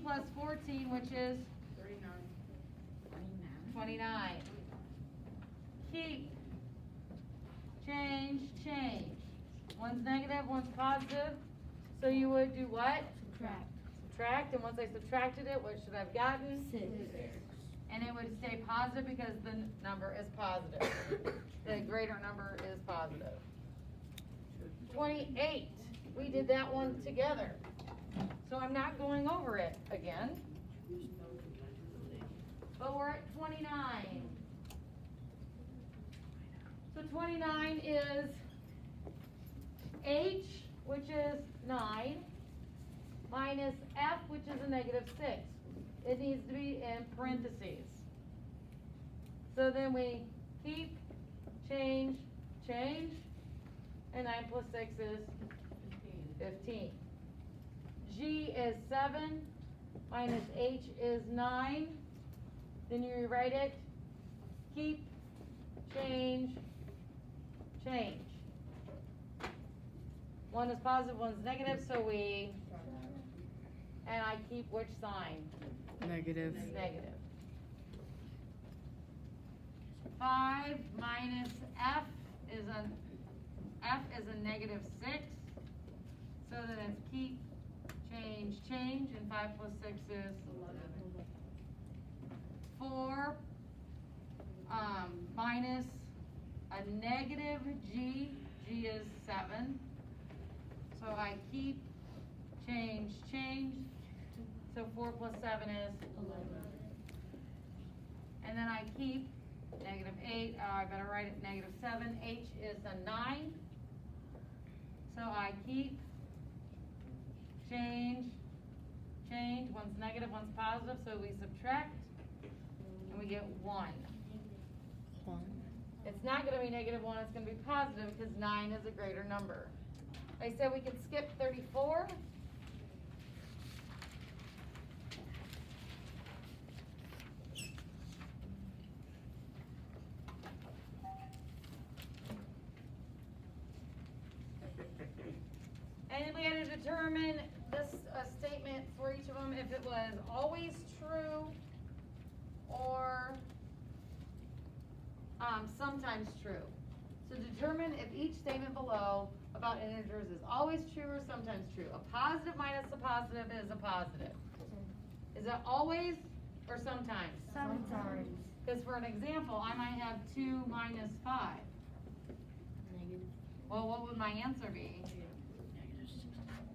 plus 14, which is 29. Keep, change, change. One's negative, one's positive. So you would do what? Subtract. Subtract, and once I subtracted it, what should I have gotten? 6. And it would stay positive because the number is positive. The greater number is positive. 28. We did that one together. So I'm not going over it again. But we're at 29. So 29 is H, which is 9, minus F, which is a negative 6. It needs to be in parentheses. So then we keep, change, change, and 9 plus 6 is 15. G is 7, minus H is 9. Then you rewrite it, keep, change, change. One is positive, one's negative, so we, and I keep which sign? Negative. Negative. 5 minus F is a negative 6. So then it's keep, change, change, and 5 plus 6 is 4 minus a negative G. G is 7. So I keep, change, change. So 4 plus 7 is 11. And then I keep negative 8. I better write it negative 7. H is a 9. So I keep, change, change. One's negative, one's positive. So we subtract and we get 1. 1. It's not going to be negative 1. It's going to be positive because 9 is a greater number. I said we could skip 34. And we had to determine this statement for each of them if it was always true or sometimes true. So determine if each statement below about integers is always true or sometimes true. A positive minus a positive is a positive. Is it always or sometimes? Sometimes. Because for an example, I might have 2 minus 5. Negative. Well, what would my answer be?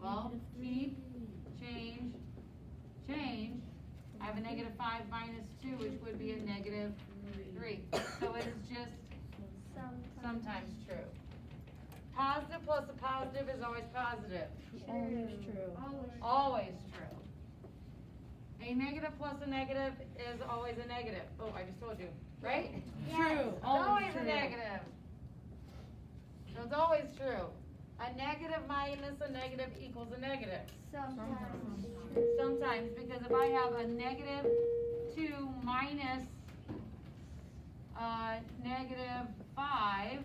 Well, keep, change, change. I have a negative 5 minus 2, which would be a negative 3. So it is just sometimes true. Positive plus a positive is always positive. Always true. Always true. A negative plus a negative is always a negative. Oh, I just told you, right? True. It's always a negative. So it's always true. A negative minus a negative equals a negative. Sometimes, because if I have a negative 2 minus negative 5,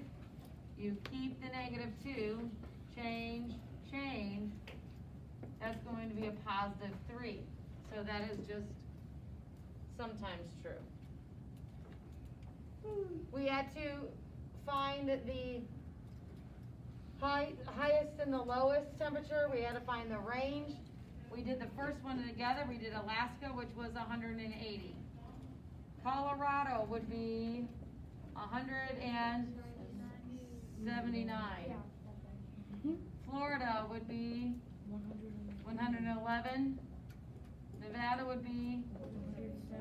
you keep the negative 2, change, change, that's going to be a positive 3. So that is just sometimes true. We had to find the highest and the lowest temperature. We had to find the range. We did the first one together. We did Alaska, which was 180. Colorado would be 179. Florida would be 111. Nevada would be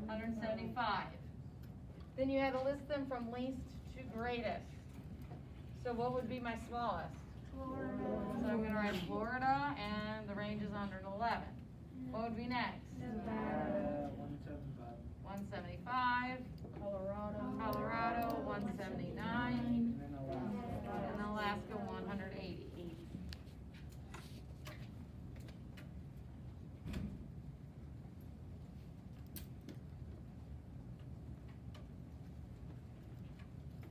175. Then you had to list them from least to greatest. So what would be my smallest? Florida. So I'm going to write Florida, and the range is 111. What would be next? Nevada. 175. Colorado, 179. And Alaska, 180.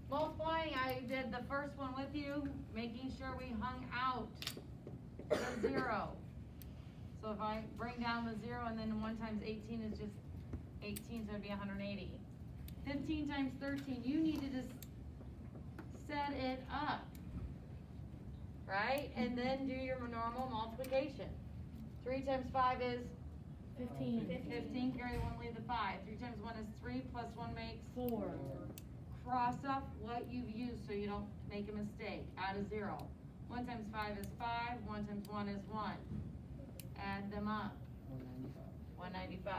Multiplying, I did the first one with you, making sure we hung out the 0. So So if I bring down the 0 and then 1 times 18 is just 18, so it'd be 180. 15 times 13, you need to just set it up, right? And then do your normal multiplication. 3 times 5 is 15. 15, carry 1, leave the 5. 3 times 1 is 3, plus 1 makes 4. Cross off what you've used so you don't make a mistake. Add a 0. 1 times 5 is 5, 1 times 1 is 1. Add them up. 195.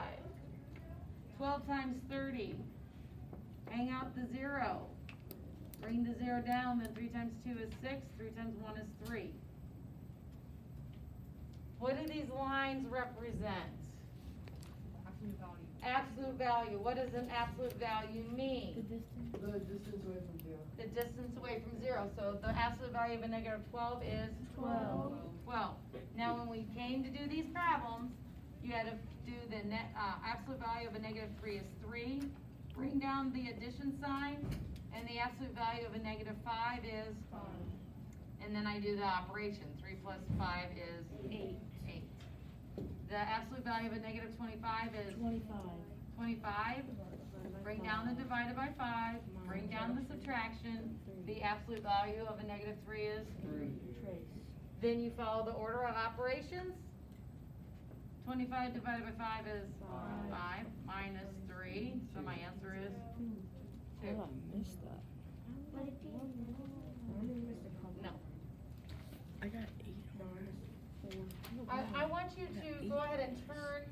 12 times 30. Hang out the 0. Bring the 0 down, then 3 times 2 is 6, 3 times 1 is 3. What do these lines represent? Absolute value. Absolute value. What does an absolute value mean? The distance. The distance away from 0. The distance away from 0. So the absolute value of a negative 12 is 12. 12. Now when we came to do these problems, you had to do the absolute value of a negative 3 is 3. Bring down the addition sign, and the absolute value of a negative 5 is 5. and then I do the operation. 3 plus 5 is 8. 8. The absolute value of a negative 25 is 25. 25. Bring down the divided by 5. Bring down the subtraction. The absolute value of a negative 3 is 3. Trace. Then you follow the order of operations. 25 divided by 5 is 5 minus 3. So my answer is 2. Oh, I missed that. No. I got 8. I want you to go ahead and turn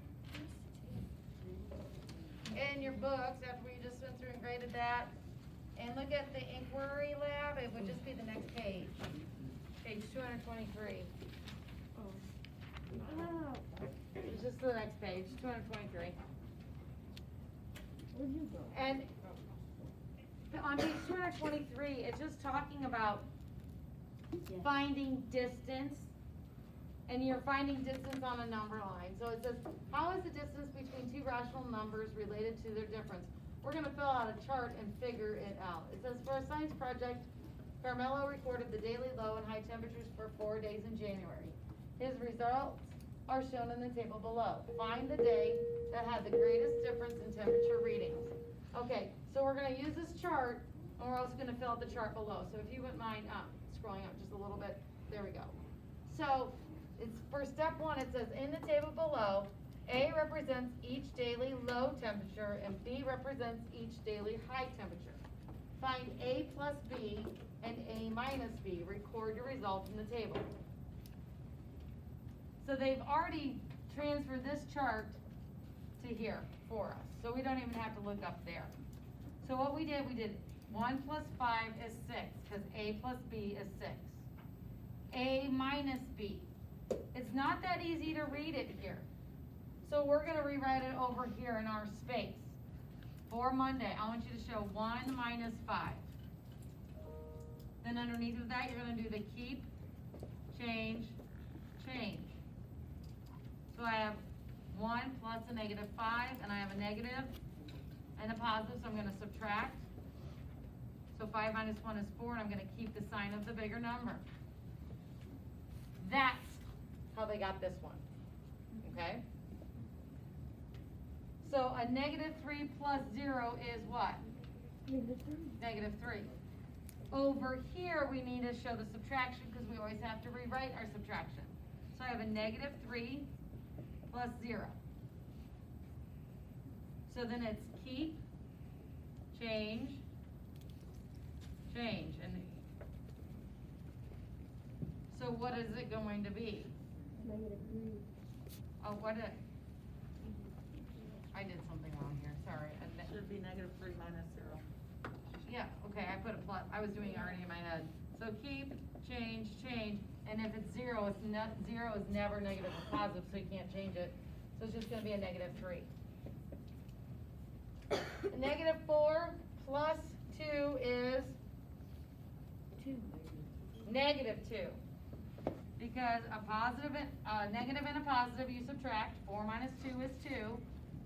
in your books after we just went through and graded that and look at the inquiry lab. It would just be the next page. Page 223. Oh. It's just the next page, 223. Where'd you go? And on page 223, it's just talking about Yes. finding distance, and you're finding distance on a number line. So it says, how is the distance between two rational numbers related to their difference? We're gonna fill out a chart and figure it out. It says, for a science project, Carmelo recorded the daily low and high temperatures for 4 days in January. His results are shown in the table below. Find the day that had the greatest difference in temperature readings. Okay, so we're gonna use this chart, and we're also gonna fill out the chart below. So if you wouldn't mind, scrolling up just a little bit, there we go. So, it's for step 1, it says in the table below, A represents each daily low temperature and B represents each daily high temperature. Find A plus B and A minus B. Record your results in the table. So they've already transferred this chart to here for us, so we don't even have to look up there. So what we did 1 plus 5 is 6, because A plus B is 6. A minus B. It's not that easy to read it here. So we're gonna rewrite it over here in our space. For Monday, I want you to show 1 minus 5. Then underneath of that, you're gonna do the keep, change, change. So I have 1 plus a negative 5, and I have a negative and a positive, so I'm gonna subtract. So 5 minus 1 is 4, and I'm gonna keep the sign of the bigger number. That's how they got this one, okay? So a negative 3 plus 0 is what? Negative 3. Over here, we need to show the subtraction, because we always have to rewrite our subtraction. So I have a negative 3 plus 0. So then it's keep, change, change, and so what is it going to be? -3. Oh, what did, I did something wrong here, sorry. Should be negative 3 minus 0. Yeah, okay, I put a plus, I was doing it already in my head. So keep, change, change, and if it's 0, it's not, 0 is never negative or positive, so you can't change it. So it's just gonna be a negative 3. A negative 4 plus 2 is 2. negative 2. Because a positive and, negative and a positive you subtract. 4 minus 2 is 2.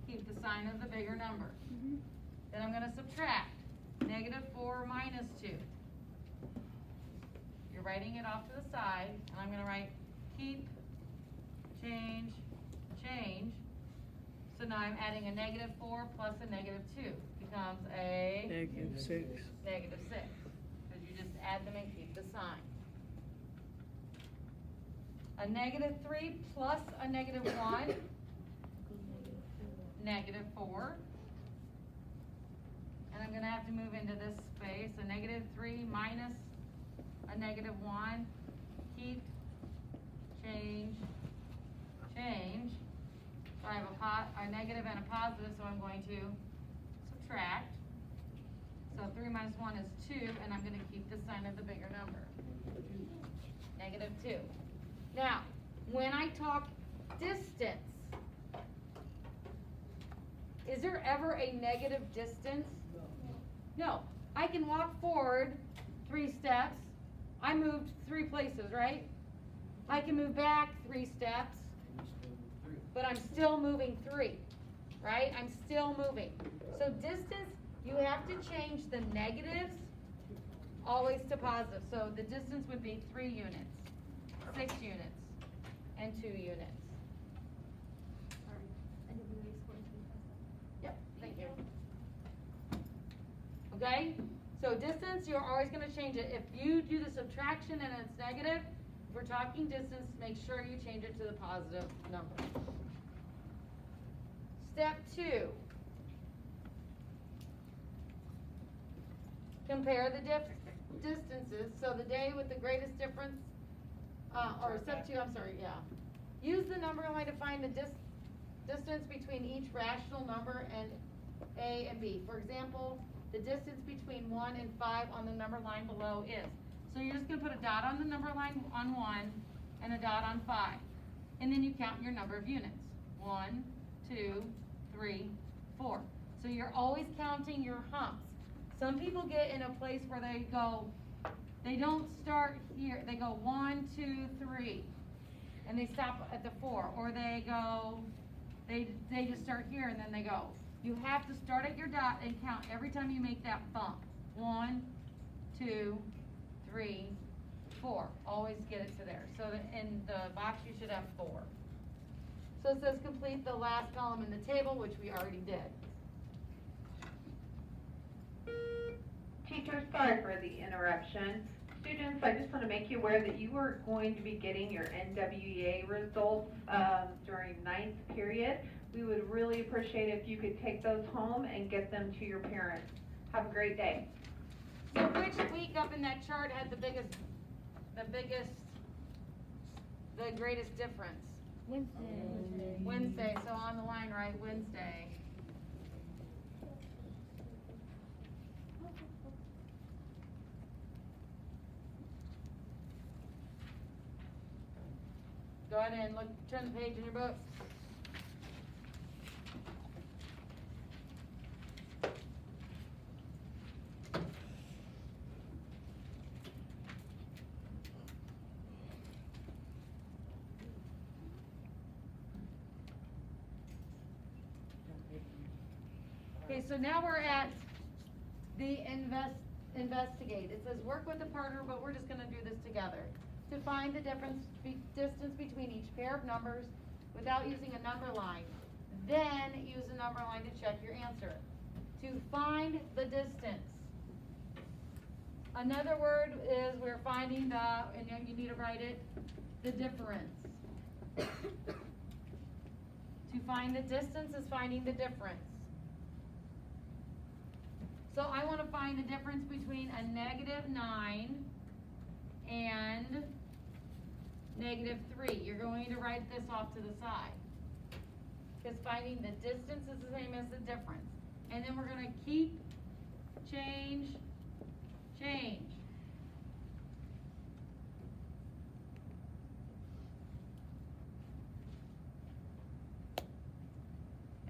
Keep the sign of the bigger number. Then I'm gonna subtract. Negative 4 minus 2. You're writing it off to the side, and I'm gonna write keep, change, change. So now I'm adding a -4 plus a -2, becomes a -6. -6, because you just add them and keep the sign. A -3 plus a -1, -4. And I'm gonna have to move into this space, a -3 minus a -1, keep, change, change. So I have a negative and a positive, so I'm going to subtract. So 3 minus 1 is 2, and I'm gonna keep the sign of the bigger number. -2. Now, when I talk distance, is there ever a negative distance? No. I can walk forward 3 steps. I moved 3 places, right? I can move back 3 steps, but I'm still moving 3, right? I'm still moving. So distance, you have to change the negatives always to positive. So the distance would be 3 units, 6 units, and 2 units. Sorry, I didn't really explain to you. Yep, thank you. Okay, so distance, you're always gonna change it. If you do the subtraction and it's negative, if we're talking distance, make sure you change it to the positive number. Step 2. Compare the distances, so the day with the greatest difference, or step 2, I'm sorry, yeah. Use the number line to find the distance between each rational number and A and B. For example, the distance between 1 and 5 on the number line below is. So you're just gonna put a dot on the number line on 1 and a dot on 5. And then you count your number of units. 1, 2, 3, 4. So you're always counting your humps. Some people get in a place where they don't start here, they go 1, 2, 3. And they stop at the 4, or they just start here and then they go. You have to start at your dot and count every time you make that bump. 1, 2, 3, 4. Always get it to there. So that in the box you should have 4. So it says complete the last column in the table, which we already did. Teacher, sorry for the interruption. Students, I just want to make you aware that you are going to be getting your NWEA results during 9th period. We would really appreciate if you could take those home and get them to your parents. Have a great day. So which week up in that chart had the greatest difference? Wednesday. Wednesday, so on the line, right, Wednesday. Go ahead and look, turn the page in your book. Okay, so now we're at the investigate. It says work with a partner, but we're just gonna do this together. To find the distance between each pair of numbers without using a number line. Then use a number line to check your answer. To find the distance. Another word is we're finding and you need to write it, the difference. To find the distance is finding the difference. So I want to find the difference between a -9 and -3. You're going to write this off to the side. Because finding the distance is the same as the difference. And then we're going to keep, change, change.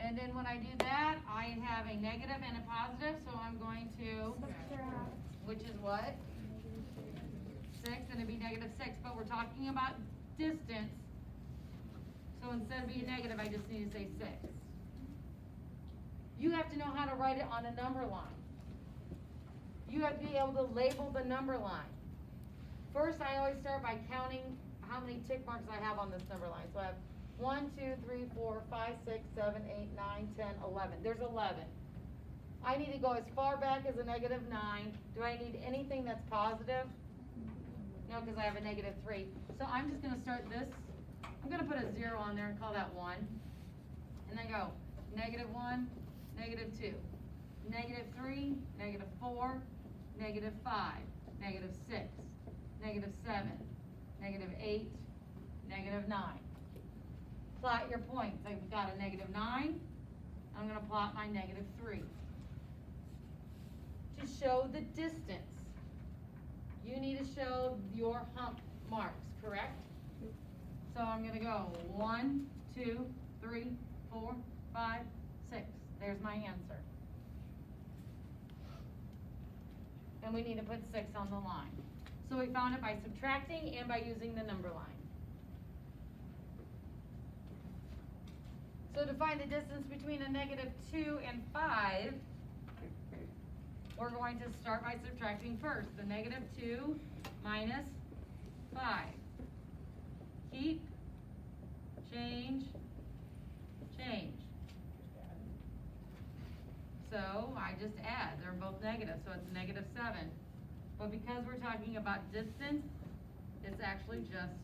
And then when I do that, I have a negative and a positive, so I'm going to, which is what? 6, and it'd be -6, but we're talking about distance. So instead of being negative, I just need to say 6. You have to know how to write it on a number line. You have to be able to label the number line. First, I always start by counting how many tick marks I have on this number line. So I have 1, 2, 3, 4, 5, 6, 7, 8, 9, 10, 11. There's 11. I need to go as far back as a negative 9. Do I need anything that's positive? No, because I have a negative 3. So I'm just going to start this. I'm going to put a 0 on there and call that 1. And then go negative 1, negative 2, negative 3, negative 4, negative 5, negative 6, negative 7, negative 8, negative 9. Plot your points. I've got a negative 9. I'm going to plot my negative 3. To show the distance, you need to show your hump marks, correct? So I'm going to go 1, 2, 3, 4, 5, 6. There's my answer. And we need to put 6 on the line. So we found it by subtracting and by using the number line. So to find the distance between a negative 2 and 5, we're going to start by subtracting first. The negative 2 minus 5. Keep, change, change. So I just add. They're both negative, so it's negative 7. But because we're talking about distance, it's actually just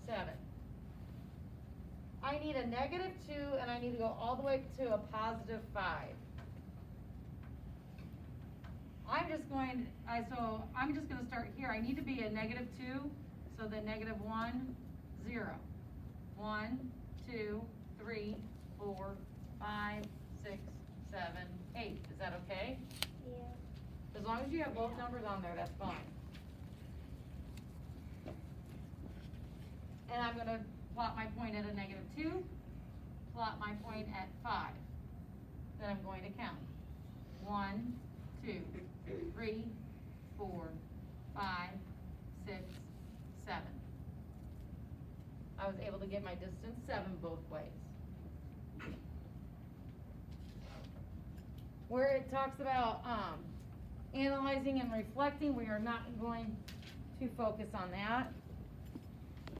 7. I need a negative 2, and I need to go all the way to a positive 5. I'm just going to start here. I need to be a negative 2, so the negative 1, 0. 1, 2, 3, 4, 5, 6, 7, 8. Is that okay? Yeah. As long as you have both numbers on there, that's fine. And I'm going to plot my point at a negative 2, plot my point at 5. Then I'm going to count. 1, 2, 3, 4, 5, 6, 7. I was able to get my distance 7 both ways. Where it talks about analyzing and reflecting, we are not going to focus on that.